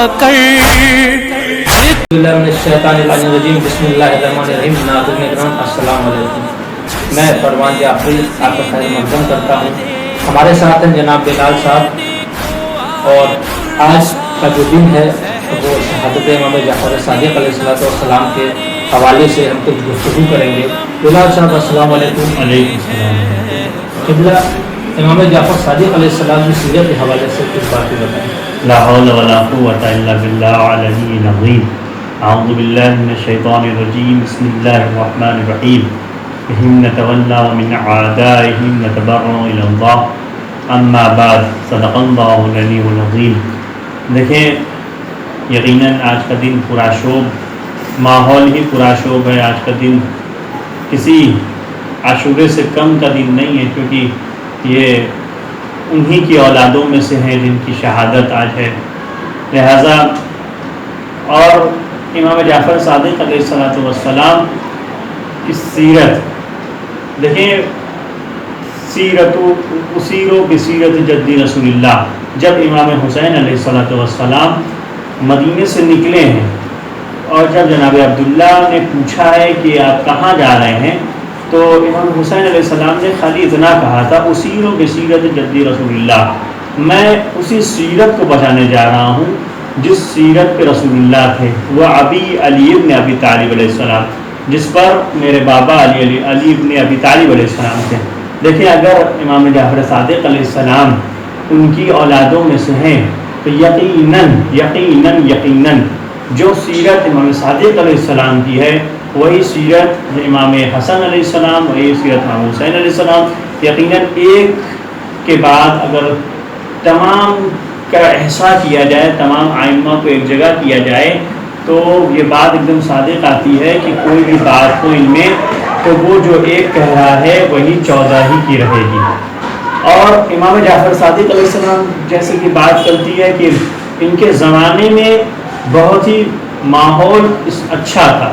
کر الشیطان الرجیم بسم اللہ الرحمن الرحیم۔ ناظرین کرام السلام علیکم، میں پروان جعفری آپ کا خیر مقدم کرتا ہوں۔ ہمارے ساتھ ہیں جناب بلال صاحب، اور آج کا جو دن ہے وہ شہادت امام جعفر صادق علیہ السلام کے حوالے سے ہم کچھ گفتگو کریں گے۔ بلال صاحب السلام علیکم۔ علیکم السلام۔ قبلہ امام جعفر صادق علیہ السلام کی سیرت کے حوالے سے کچھ باتیں بتائیں۔ لا حول ولا قوة الا بالله العلی العظیم۔ اعوذ باللہ من الشیطان الرجیم، بسم اللہ الرحمن الرحیم۔ بہم نتولی ومن اعدائہم نتبرأ الی اللہ، اما بعد، صدق اللہ العلی العظیم۔ دیکھیں، یقیناً آج کا دن پرآشوب، ماحول ہی پرآشوب ہے۔ آج کا دن کسی عاشورے سے کم کا دن نہیں ہے، کیونکہ یہ انہی کی اولادوں میں سے ہیں جن کی شہادت آج ہے۔ لہٰذا اور امام جعفر صادق علیہ السلام کی سیرت دیکھیں، سیرت اسیرو بسیرت جدی رسول اللہ۔ جب امام حسین علیہ السلام مدینے سے نکلے ہیں، اور جب جناب عبداللہ نے پوچھا ہے کہ آپ کہاں جا رہے ہیں، تو امام حسین علیہ السلام نے خالی اتنا کہا تھا، اسیرو بسیرت جدی رسول اللہ، میں اسی سیرت کو بچانے جا رہا ہوں جس سیرت پہ رسول اللہ تھے، وہ ابی علی ابن ابی طالب علیہ السلام، جس پر میرے بابا علی ابن ابی طالب علیہ السلام تھے۔ دیکھیں، اگر امام جعفر صادق علیہ السلام ان کی اولادوں میں سے ہیں تو یقیناً یقیناً یقیناً جو سیرت امام صادق علیہ السلام کی ہے وہی سیرت امام حسن علیہ السلام، وہی سیرت امام حسین علیہ السلام۔ یقیناً ایک کے بعد اگر تمام کا احصاء کیا جائے، تمام آئمہ کو ایک جگہ کیا جائے، تو یہ بات ایک دم صادق آتی ہے کہ کوئی بھی بات ہو ان میں تو وہ جو ایک کہہ رہا ہے وہی 14 ہی کی رہے گی۔ اور امام جعفر صادق علیہ السلام جیسے کہ بات چلتی ہے کہ ان کے زمانے میں بہت ہی ماحول اچھا تھا،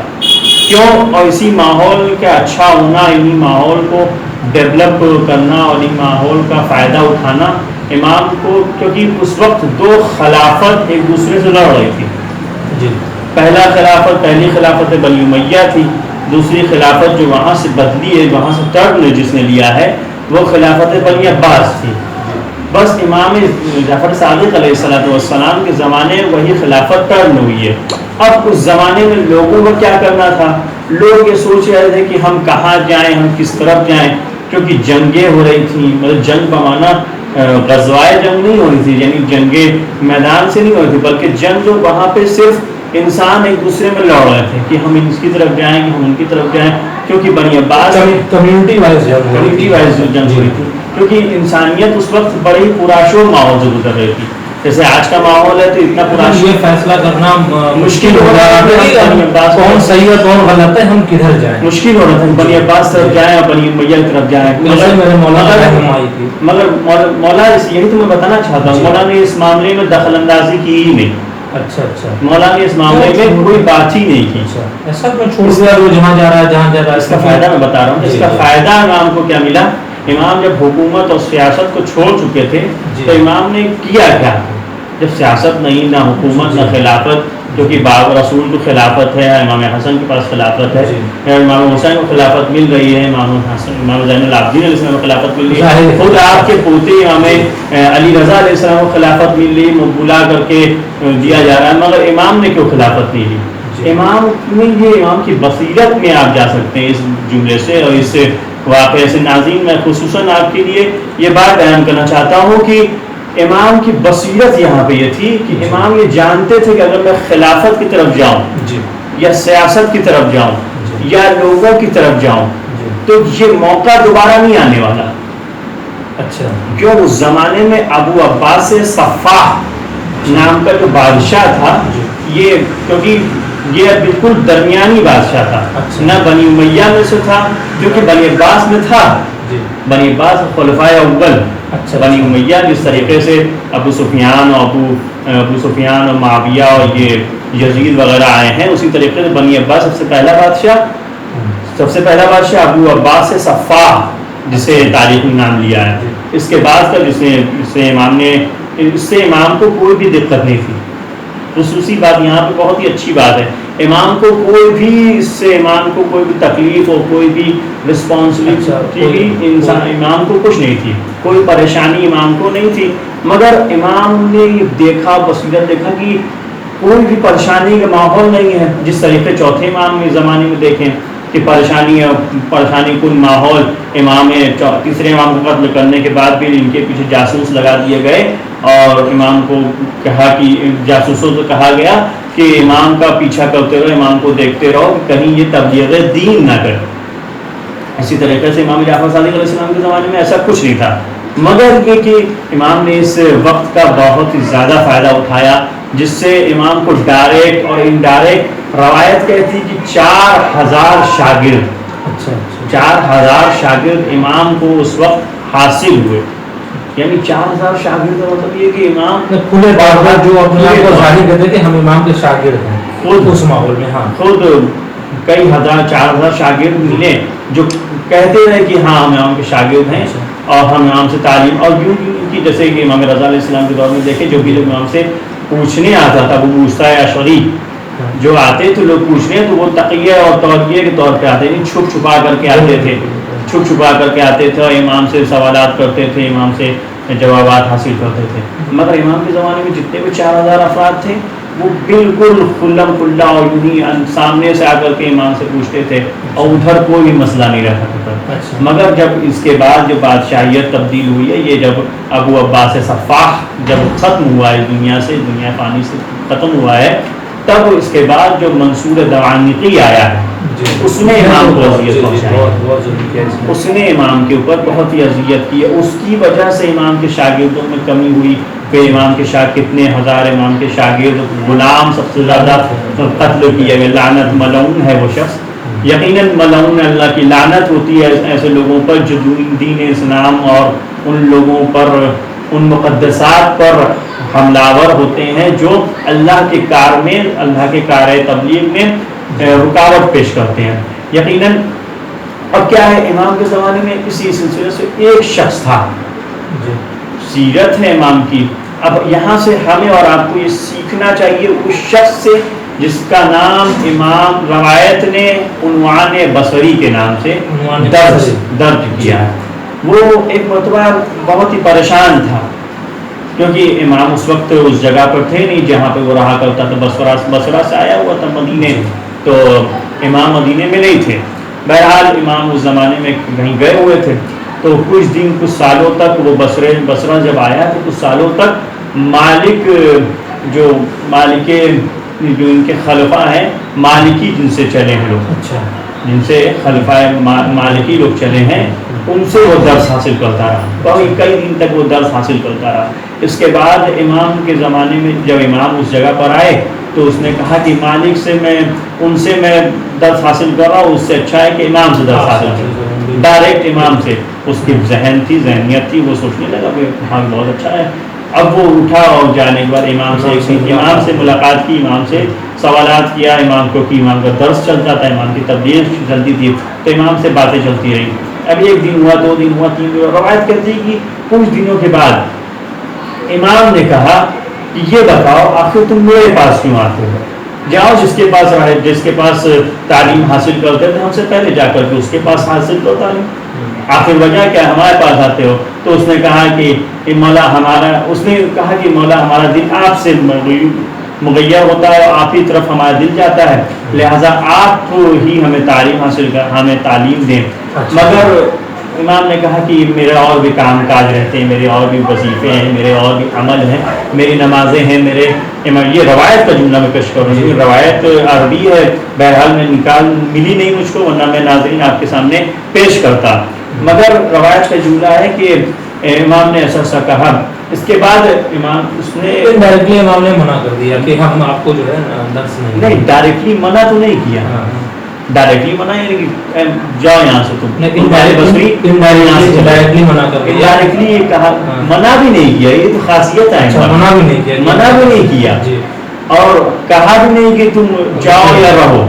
کیوں؟ اور اسی ماحول کا اچھا ہونا، انہی ماحول کو ڈیولپ کرنا اور ان ماحول کا فائدہ اٹھانا امام کو، کیونکہ اس وقت دو خلافت ایک دوسرے سے لڑ رہی تھی۔ پہلی خلافت بنی امیہ تھی، دوسری خلافت جو وہاں سے بدلی ہے، وہاں سے ٹرن جس نے لیا ہے، وہ خلافت بنی عباس تھی۔ بس امام جعفر صادق علیہ السلام کے زمانے وہی خلافت ٹرن ہوئی ہے۔ اب اس زمانے میں لوگوں کو کیا کرنا تھا؟ لوگ یہ سوچ رہے تھے کہ ہم کہاں جائیں، ہم کس طرف جائیں، کیونکہ جنگیں ہو رہی تھیں۔ مطلب جنگ بمانا غزوائے جنگ نہیں ہو رہی تھی، یعنی جنگیں میدان سے نہیں ہو رہی تھی، بلکہ جنگ جو وہاں پہ صرف انسان ایک دوسرے میں لڑ رہے تھے کہ ہم اس کی طرف جائیں گے، ہم ان کی طرف جائیں، کیونکہ بنی عباس کمیونٹی وائز جنگ ہو رہی تھی، کیونکہ انسانیت اس وقت بڑی پرآشوب ماحول سے گزر رہی تھی۔ جیسے آج کا ماحول ہے تو اتنا پرآشوب، یہ فیصلہ کرنا مشکل ہو رہا ہے، کون صحیح ہے کون غلط ہے، ہم کدھر جائیں، مشکل ہو رہا تھا، بنی عباس طرف جائیں اور بنی امیہ کی طرف جائیں۔ مگر مولا یہی تو میں بتانا چاہتا ہوں، مولا نے اس معاملے میں دخل اندازی کی ہی نہیں۔ اچھا، مولا نے اس معاملے میں کوئی بات ہی نہیں کی۔ ایسا میں چھوڑ دیا وہ جہاں جا رہا ہے جہاں جا رہا ہے۔ اس کا فائدہ میں بتا رہا ہوں، اس کا فائدہ امام کو کیا ملا؟ امام جب حکومت اور سیاست کو چھوڑ چکے تھے تو امام نے کیا کیا؟ جب سیاست نہیں، نہ حکومت، نہ خلافت، کیونکہ باب رسول کو خلافت ہے، امام حسن کے پاس خلافت ہے، امام حسین کو خلافت مل رہی ہے، امام زین العابدین علیہ السلام کو خلافت مل رہی ہے، خود آپ کے پوتے امام علی رضا علیہ السلام کو خلافت مل رہی، مقبولہ کر کے دیا جا رہا ہے، مگر امام نے کیوں خلافت نہیں لی؟ امام میں یہ امام کی بصیرت میں آپ جا سکتے ہیں اس جملے سے اور اس واقعے سے۔ ناظرین، میں خصوصاً آپ کے لیے یہ بات بیان کرنا چاہتا ہوں کہ امام کی بصیرت یہاں پہ یہ تھی کہ امام یہ جانتے تھے کہ اگر میں خلافت کی طرف جاؤں یا سیاست کی طرف جاؤں یا لوگوں کی طرف جاؤں تو یہ موقع دوبارہ نہیں آنے والا۔ اچھا، کیوں؟ اس زمانے میں ابو عباس صفاح نام کا جو بادشاہ تھا، یہ کیونکہ یہ بالکل درمیانی بادشاہ تھا، نہ بنی امیہ میں سے تھا کیونکہ بنی عباس میں تھا، بنی عباس خلفائے اول، بنی امیہ جس طریقے سے ابو سفیان اور معاویہ اور یہ یزید وغیرہ آئے ہیں، اسی طریقے سے بنی عباس سب سے پہلا بادشاہ ابو عباس صفاح، جسے تاریخ میں نام لیا ہے۔ اس کے بعد کا جس سے امام کو کوئی بھی دقت نہیں تھی، خصوصی بات یہاں پہ بہت ہی اچھی بات ہے، امام کو کوئی بھی اس سے امام کو کوئی بھی تکلیف اور کوئی بھی رسپانسبلٹی بھی امام کو کچھ نہیں تھی، کوئی پریشانی امام کو نہیں تھی، مگر امام نے یہ دیکھا، بصیرت دیکھا کہ کوئی بھی پریشانی کا ماحول نہیں ہے، جس طریقے چوتھے امام کے زمانے میں دیکھیں کہ پریشانی کل ماحول، امام تیسرے امام کو قتل کرنے کے بعد بھی ان کے پیچھے جاسوس لگا دیے گئے، اور امام کو کہا کہ جاسوسوں سے کہا گیا کہ امام کا پیچھا کرتے رہو، امام کو دیکھتے رہو کہ کہیں یہ تبلیغ دین نہ کرے۔ اسی طریقے سے امام جعفر صادق علیہ السلام کے زمانے میں ایسا کچھ نہیں تھا، مگر یہ کہ امام نے اس وقت کا بہت ہی زیادہ فائدہ اٹھایا، جس سے امام کو ڈائریکٹ اور انڈائریکٹ روایت کہتی کہ 4000 شاگرد 4000 شاگرد امام کو اس وقت حاصل ہوئے، یعنی 4000 شاگرد کا مطلب یہ کہ امام کھلے طور پر جو اپنے آپ کو ظاہر کرتے کہ ہم امام کے شاگرد ہیں خود اس ماحول میں، ہاں خود کئی ہزار 4000 شاگرد ملے جو کہتے رہے کہ ہاں ہم امام کے شاگرد ہیں اور ہم امام سے تعلیم، اور یوں کی جیسے کہ امام رضا علیہ السلام کے دور میں دیکھے جو بھی لوگ امام سے پوچھنے آتا تھا، وہ موسیٰ اشعری جو آتے تھے لوگ پوچھنے، تو وہ تقیہ اور توقیہ کے طور پہ آتے نہیں، چھپ چھپا کر کے آتے تھے، چھپ چھپا کر کے آتے تھے اور امام سے سوالات کرتے تھے، امام سے جوابات حاصل کرتے تھے۔ مگر امام کے زمانے میں جتنے بھی 4000 افراد تھے وہ بالکل کھلم کھلا اور یوں سامنے سے آ کر کے امام سے پوچھتے تھے، اور ادھر کوئی بھی مسئلہ نہیں رہتا تھا۔ مگر جب اس کے بعد جو بادشاہیت تبدیل ہوئی ہے، یہ جب ابو عباس صفاح جب ختم ہوا ہے دنیا سے، دنیا پانی سے ختم ہوا ہے، تب اس کے بعد جو منصور دوانقی آیا ہے اس نے امام کو اذیت پہنچائی، اس نے امام کے اوپر بہت ہی اذیت کی ہے، اس کی وجہ سے امام کے شاگردوں میں کمی ہوئی، کہ امام کے کتنے ہزار امام کے شاگرد غلام سب سے زیادہ قتل کیے گئے، لعنت ملعون ہے وہ شخص، یقیناً ملعون اللہ کی لعنت ہوتی ہے ایسے لوگوں پر جو دین اسلام اور ان لوگوں پر، ان مقدسات پر حملہ آور ہوتے ہیں جو اللہ کے کار میں، اللہ کے کار تبلیغ میں رکاوٹ پیش کرتے ہیں۔ یقیناً اب کیا ہے، امام کے زمانے میں اسی سلسلے سے ایک شخص تھا، سیرت ہے امام کی، اب یہاں سے ہمیں اور آپ کو یہ سیکھنا چاہیے اس شخص سے جس کا نام امام روایت نے عنوان بصری کے نام سے درج کیا ہے۔ وہ ایک مرتبہ بہت ہی پریشان تھا، کیونکہ امام اس وقت اس جگہ پر تھے نہیں جہاں پہ وہ رہا کرتا تھا، بصرہ سے آیا ہوا تھا مدینے، تو امام مدینے میں نہیں تھے۔ بہرحال امام اس زمانے میں کہیں گئے ہوئے تھے، تو کچھ سالوں تک وہ بصرہ جب آیا تو کچھ سالوں تک مالک جو ان کے خلفاء ہیں، مالکی جن سے چلے ہیں لوگ، جن سے خلفاء مالکی لوگ چلے ہیں، ان سے وہ درس حاصل کرتا رہا، کئی دن تک وہ درس حاصل کرتا رہا۔ اس کے بعد امام کے زمانے میں جب امام اس جگہ پر آئے تو اس نے کہا کہ مالک سے ان سے میں درس حاصل کر رہا ہوں، اس سے اچھا ہے کہ امام سے درس حاصل کروں، ڈائریکٹ امام سے۔ اس کی ذہنیت تھی، وہ سوچنے لگا کہ ہاں بہت اچھا ہے۔ اب وہ اٹھا اور جانے کے بعد امام سے ملاقات کی، امام سے سوالات کیا، امام کو کہ امام کا درس چلتا تھا، امام کی تبلیغ چلتی تھی، تو امام سے باتیں چلتی رہی۔ اب ایک دن ہوا، 2 دن ہوا، 3 دن، روایت کہتی ہے کہ کچھ دنوں کے بعد امام نے کہا کہ یہ بتاؤ آخر تم میرے پاس کیوں آتے ہو؟ جاؤ جس کے پاس تعلیم حاصل کرتے تھے ہم سے پہلے جا کر کے اس کے پاس حاصل کرو تعلیم، آخر وجہ کیا ہمارے پاس آتے ہو؟ تو اس نے کہا کہ مولا ہمارا دل آپ سے مغیر ہوتا ہے، آپ کی طرف ہمارا دل جاتا ہے، لہٰذا آپ ہی ہمیں تعلیم دیں۔ مگر امام نے کہا کہ میرے اور بھی کام کاج رہتے ہیں، میرے اور بھی وظیفے ہیں، میرے اور بھی عمل ہیں، میری نمازیں ہیں، یہ روایت کا جملہ میں پیش کروں گی، روایت عربی ہے، بہرحال میں ملی نہیں مجھ کو، ورنہ میں ناظرین آپ کے سامنے پیش کرتا، مگر روایت کا جملہ ہے کہ امام نے ایسا کہا۔ اس کے بعد ڈائریکٹلی امام نے منع کر دیا کہ ہم آپ کو جو ہے درس نہیں، ڈائریکٹلی منع تو نہیں کیا، ڈائریکٹلی منع یعنی کہ جاؤ یہاں سے تم، ڈائریکٹلی منع کر دیا، ڈائریکٹلی کہا، منع بھی نہیں کیا، یہ تو خاصیت ہے، منع بھی نہیں کیا اور کہا بھی نہیں کہ تم جاؤ یا رہو۔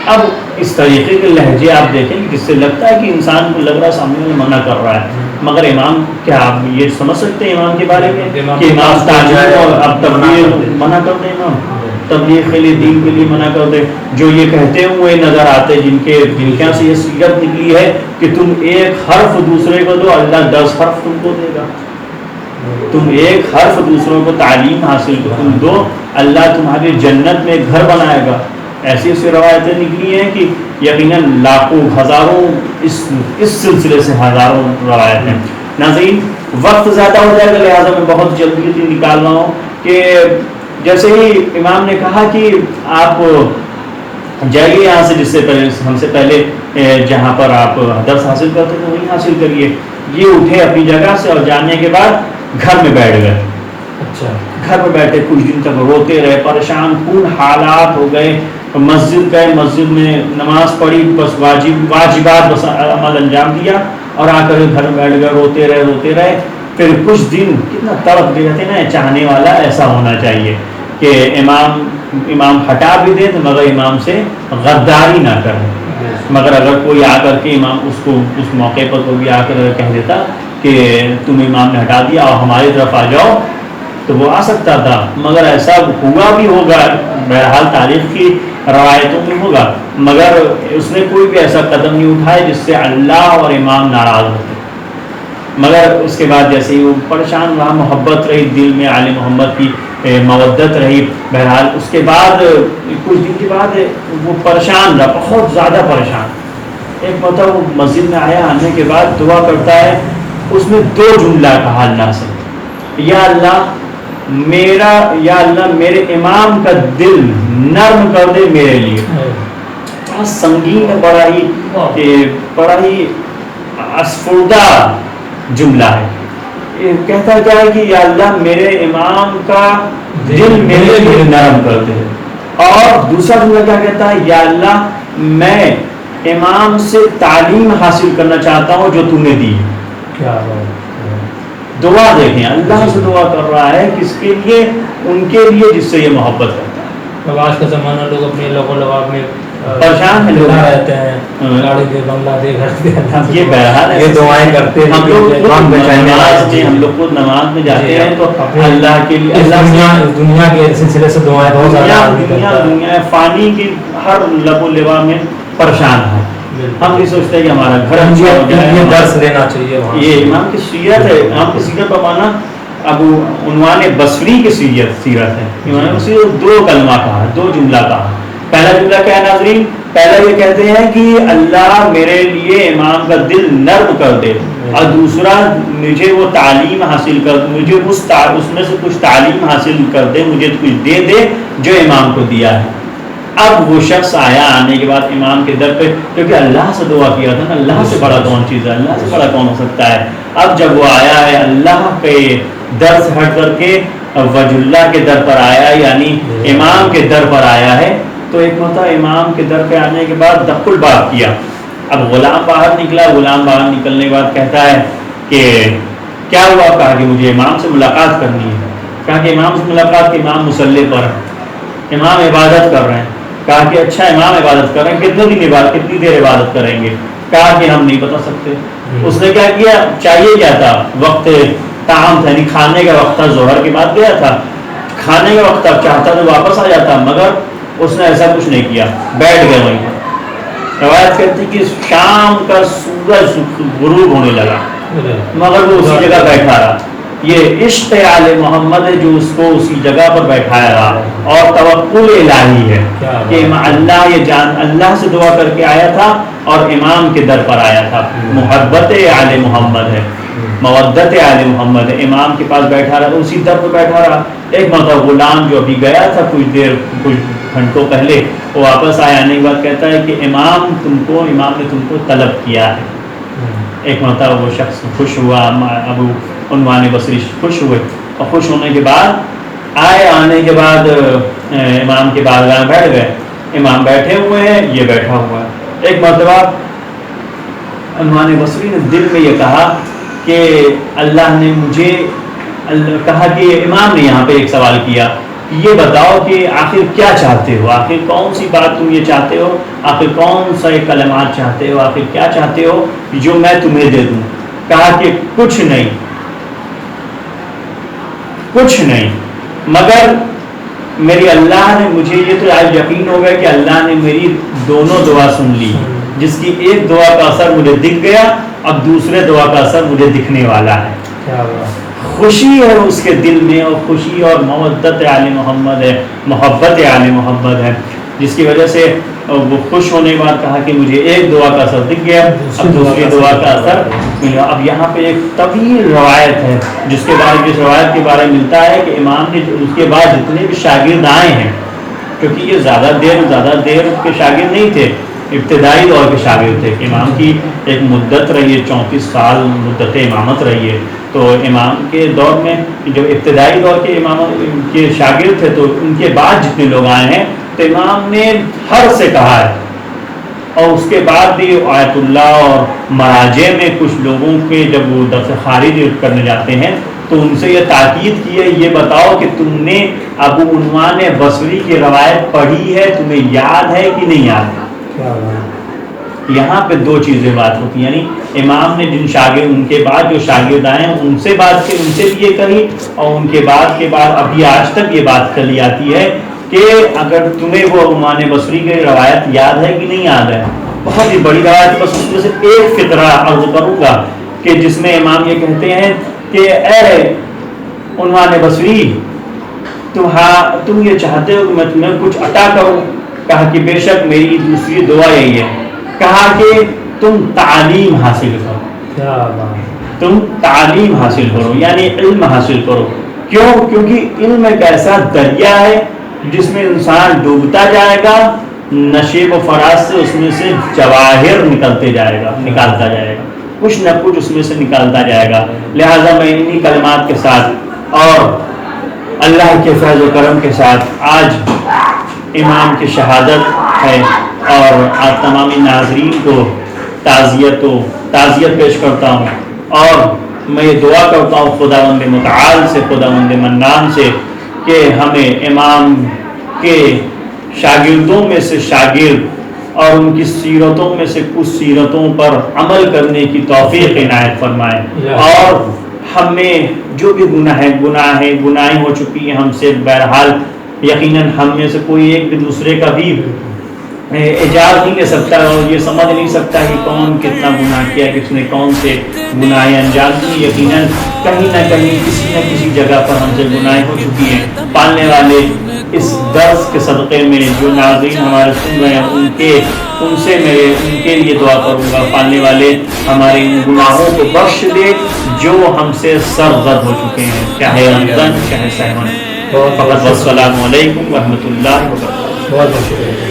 اب اس طریقے کے لہجے آپ دیکھیں جس سے لگتا ہے کہ انسان کو لگ رہا ہے سامنے میں منع کر رہا ہے، مگر امام کیا آپ یہ سمجھ سکتے ہیں امام کے بارے میں کہ امام تعلیم اور اب تبلیغ منع کر دیں امام؟ تبلیغ کے لیے دین کے لیے منع کر دے، جو یہ کہتے ہوئے نظر آتے جن کے سے یہ سیرت نکلی ہے کہ تم ایک حرف دوسرے کو دو، اللہ 10 حرف تم کو دے گا، تم ایک حرف دوسروں کو تعلیم حاصل تم دو، اللہ تمہاری جنت میں گھر بنائے گا۔ ایسی ایسی روایتیں نکلی ہیں کہ یقیناً لاکھوں ہزاروں اس سلسلے سے ہزاروں روایتیں۔ ناظرین وقت زیادہ ہو جائے گا لہٰذا میں بہت جلدی نکال رہا ہوں کہ جیسے ہی امام نے کہا کہ آپ جائیے یہاں سے، جس سے پہلے ہم سے پہلے جہاں پر آپ درس حاصل کرتے تھے وہیں حاصل کریے، یہ اٹھے اپنی جگہ سے اور جانے کے بعد گھر میں بیٹھ گئے۔ اچھا، گھر میں بیٹھے کچھ دن تک روتے رہے، پریشان کن حالات ہو گئے، مسجد گئے، مسجد میں نماز پڑھی، بس واجبات بس عمل انجام دیا اور آ کر گھر میں بیٹھ گئے، روتے رہے۔ پھر کچھ دن کتنا تڑپ گئے تھے نا، چاہنے والا ایسا ہونا چاہیے کہ امام ہٹا بھی دے تو مگر امام سے غداری نہ کرے، مگر اگر کوئی آ کر کے امام اس موقع پر کوئی آ کر کہہ دیتا کہ تم امام نے ہٹا دیا اور ہماری طرف آ جاؤ تو وہ آ سکتا تھا، مگر ایسا ہوا بھی ہوگا، بہرحال تاریخ کی روایتوں میں ہوگا، مگر اس نے کوئی بھی ایسا قدم نہیں اٹھایا جس سے اللہ اور امام ناراض ہوتے۔ مگر اس کے بعد جیسے ہی وہ پریشان رہا، محبت رہی دل میں، آل محمد کی مودت رہی، بہرحال اس کے بعد کچھ دن کے بعد وہ پریشان رہا، بہت زیادہ پریشان۔ ایک مرتبہ وہ مسجد میں آیا، آنے کے بعد دعا کرتا ہے، اس میں 2 جملہ کہا اللہ سے، یا اللہ میرے امام کا دل نرم کر دے میرے لیے۔ بڑا سنگین، بڑا ہی اسفردہ جملہ ہے۔ کہتا کیا ہے کہ یا اللہ میرے امام کا دل میرے لیے نرم کر دے، اور دوسرا جملہ کیا کہتا ہے، یا اللہ میں امام سے تعلیم حاصل کرنا چاہتا ہوں جو تم نے دی۔ کیا دعا دیکھیں، اللہ سے دعا کر رہا ہے کس کے لیے؟ ان کے لیے جس سے یہ محبت کرتا ہے۔ اب آج کا زمانہ لوگ اپنے لوگوں لواب میں پریشان ہیں، لوگ رہتے ہیں، گاڑی دے، بنگلہ دے، گھر دے، یہ بہرحال یہ دعائیں کرتے ہیں۔ ہم لوگ خود نماز میں جاتے ہیں تو اللہ کے لیے، دنیا کے سلسلے سے دعائیں بہت زیادہ، دنیا فانی کی ہر لب و لبا میں پریشان ہے۔ ہم نہیں سوچتے کہ ہمارا گھر اچھا ہو جائے، یہ درس لینا چاہیے۔ یہ امام کی سیرت ہے، امام کی سیرت کا معنی ابو عنوان بصری کی سیرت ہے۔ امام بصری 2 کلمہ کہا، 2 جملہ کہا۔ پہلا جملہ کیا ہے ناظرین؟ پہلا یہ کہتے ہیں کہ اللہ میرے لیے امام کا دل نرم کر دے، اور دوسرا مجھے وہ تعلیم حاصل کر، مجھے اس میں سے کچھ تعلیم حاصل کر دے، مجھے کچھ دے دے جو امام کو دیا ہے۔ اب وہ شخص آیا آنے کے بعد امام کے در پہ، کیونکہ اللہ سے دعا کیا تھا نا، اللہ سے بڑا کون چیز ہے، اللہ سے بڑا کون ہو سکتا ہے۔ اب جب وہ آیا ہے اللہ کے در سے ہٹ کر کے وجہ اللہ کے در پر آیا، یعنی امام کے در پر آیا ہے، تو ایک مرتبہ امام کے در پہ آنے کے بعد دق الباب کیا۔ اب غلام باہر نکلا، غلام باہر نکلنے کے بعد کہتا ہے کہ کیا ہوا؟ کہا کہ مجھے امام سے ملاقات کرنی ہے۔ کہا کہ امام سے ملاقات، کہ امام مصلی پر ہے، امام عبادت کر رہے ہیں۔ کہا کہ اچھا امام عبادت کر رہے ہیں، کتنی دیر عبادت کریں گے؟ کہا کہ ہم نہیں بتا سکتے۔ اس نے کیا کیا؟ چاہیے کیا تھا؟ وقت طعام تھا، یعنی کھانے کا وقت تھا، ظہر کے بعد گیا تھا، کھانے کا وقت تھا، چاہتا تو واپس آ جاتا، مگر اس نے ایسا کچھ نہیں کیا، بیٹھ گئے وہیں پر۔ روایت کہتی کہ شام کا سورج غروب ہونے لگا، مگر وہ اسی جگہ بیٹھا رہا۔ یہ عشق آل محمد ہے جو اس کو اسی جگہ پر بیٹھایا رہا، اور توکل الہی ہے کہ اللہ سے دعا کر کے آیا تھا اور امام کے در پر آیا تھا۔ محبت آل محمد ہے، مودت آل محمد ہے، امام کے پاس بیٹھا رہا، اسی در پر بیٹھا رہا۔ ایک مرتبہ غلام جو ابھی گیا تھا کچھ گھنٹوں پہلے، وہ واپس آیا، آنے کے بعد کہتا ہے کہ امام نے تم کو طلب کیا ہے۔ ایک مرتبہ وہ شخص خوش ہوا، ابو عنوان بصری خوش ہوئے، اور خوش ہونے کے بعد آنے کے بعد امام کے بارگاہ بیٹھ گئے۔ امام بیٹھے ہوئے ہیں، یہ بیٹھا ہوا ہے۔ ایک مرتبہ عنوان بصری نے دل میں یہ کہا کہ اللہ نے مجھے کہا کہ امام نے یہاں پہ ایک سوال کیا، یہ بتاؤ کہ آخر کیا چاہتے ہو، آخر کون سی بات تم یہ چاہتے ہو، آخر کون سا کلمات چاہتے ہو، آخر کیا چاہتے ہو جو میں تمہیں دے دوں؟ کہا کہ کچھ نہیں، مگر میری اللہ نے مجھے یہ تو آج یقین ہو گیا کہ اللہ نے میری دونوں دعا سن لی، جس کی ایک دعا کا اثر مجھے دکھ گیا، اب دوسرے دعا کا اثر مجھے دکھنے والا ہے۔ خوشی ہے اس کے دل میں، اور خوشی اور مودت آل محمد ہے، محبت آل محمد ہے، جس کی وجہ سے وہ خوش ہونے کے بعد کہا کہ مجھے ایک دعا کا اثر دکھ گیا، اب دوسری دعا کا اثر ملا۔ اب یہاں پہ ایک طویل روایت ہے جس کے بعد اس روایت کے بارے میں ملتا ہے کہ امام نے اس کے بعد جتنے بھی شاگرد آئے ہیں، کیونکہ یہ زیادہ دیر کے شاگرد نہیں تھے، ابتدائی دور کے شاگرد تھے، امام کی ایک مدت رہی ہے، 34 سال مدت امامت رہی ہے، تو امام کے دور میں جو ابتدائی دور کے امام کے شاگرد تھے، تو ان کے بعد جتنے لوگ آئے ہیں تو امام نے ہر سے کہا ہے، اور اس کے بعد بھی آیت اللہ اور مراجع میں کچھ لوگوں کے جب وہ درس خارج کرنے جاتے ہیں تو ان سے یہ تاکید کی ہے، یہ بتاؤ کہ تم نے ابو عنوان بصری کی روایت پڑھی ہے، تمہیں یاد ہے کہ نہیں یاد ہے؟ یہاں پہ دو چیزیں بات ہوتی ہیں، یعنی امام نے جن شاگرد ان کے بعد جو شاگرد آئے ہیں ان سے بات کی، ان سے بھی یہ کہی، اور ان کے بعد ابھی آج تک یہ بات چلی آتی ہے کہ اگر تمہیں وہ عنوان بصری کی روایت یاد ہے کہ نہیں یاد ہے، بہت ہی بڑی روایت، بس اس میں سے ایک فقرہ عرض کروں گا کہ جس میں امام یہ کہتے ہیں کہ اے عنوان بصری، تم یہ چاہتے ہو کہ میں تمہیں کچھ عطا کروں؟ کہا کہ بے شک میری دوسری دعا یہی ہے، کہا کہ تم تعلیم حاصل کرو، تم تعلیم حاصل کرو، یعنی علم حاصل کرو۔ کیوں؟ کیونکہ علم ایک ایسا دریا ہے جس میں انسان ڈوبتا جائے گا، نشیب و فراز سے اس میں سے جواہر نکالتا جائے گا، کچھ نہ کچھ اس میں سے نکالتا جائے گا۔ لہٰذا میں انہی کلمات کے ساتھ اور اللہ کے فضل و کرم کے ساتھ آج امام کی شہادت ہے، اور آپ تمامی ناظرین کو تعزیت پیش کرتا ہوں، اور میں یہ دعا کرتا ہوں خداوند متعال سے، خداوند منان سے، کہ ہمیں امام کے شاگردوں میں سے شاگرد اور ان کی سیرتوں میں سے کچھ سیرتوں پر عمل کرنے کی توفیق عنایت فرمائے، اور ہمیں جو بھی گناہیں ہو چکی ہیں ہم سے، بہرحال یقیناً ہم میں سے کوئی ایک بھی دوسرے کا بھی اعجاز نہیں لے سکتا اور یہ سمجھ نہیں سکتا کہ کون کتنا گناہ کیا، کس نے کون سے گناہیں انجام دی۔ یقیناً کہیں نہ کہیں کسی نہ کسی جگہ پر ہم سے گناہیں ہو چکی ہیں۔ پالنے والے اس درس کے صدقے میں جو ناظرین ہمارے سن رہے ہیں ان کے لیے دعا کروں گا، پالنے والے ہمارے ان گناہوں کو بخش دے جو ہم سے سرزد ہو چکے ہیں، چاہے رمضان چاہے سہون۔ السلام علیکم ورحمۃ اللہ وبرکاتہ۔ بہت شکریہ۔